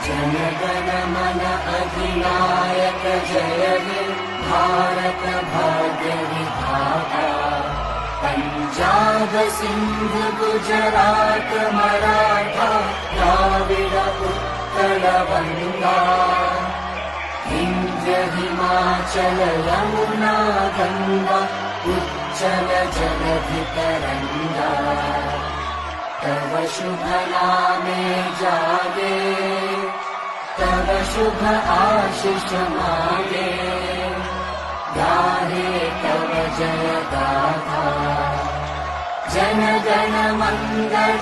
जनगण मन अधिनायक जय हे भारत भाग्य विधाता। पंजाब सिंध गुजरात मराठा द्राविड उत्कल बंगा। विंध्य हिमाचल यमुना गंगा उच्चल जलधि तरंगा। तव शुभ नामे जागे तव शुभ आशीष मागे। गाहे तव जय गाथा जन गण मंगल।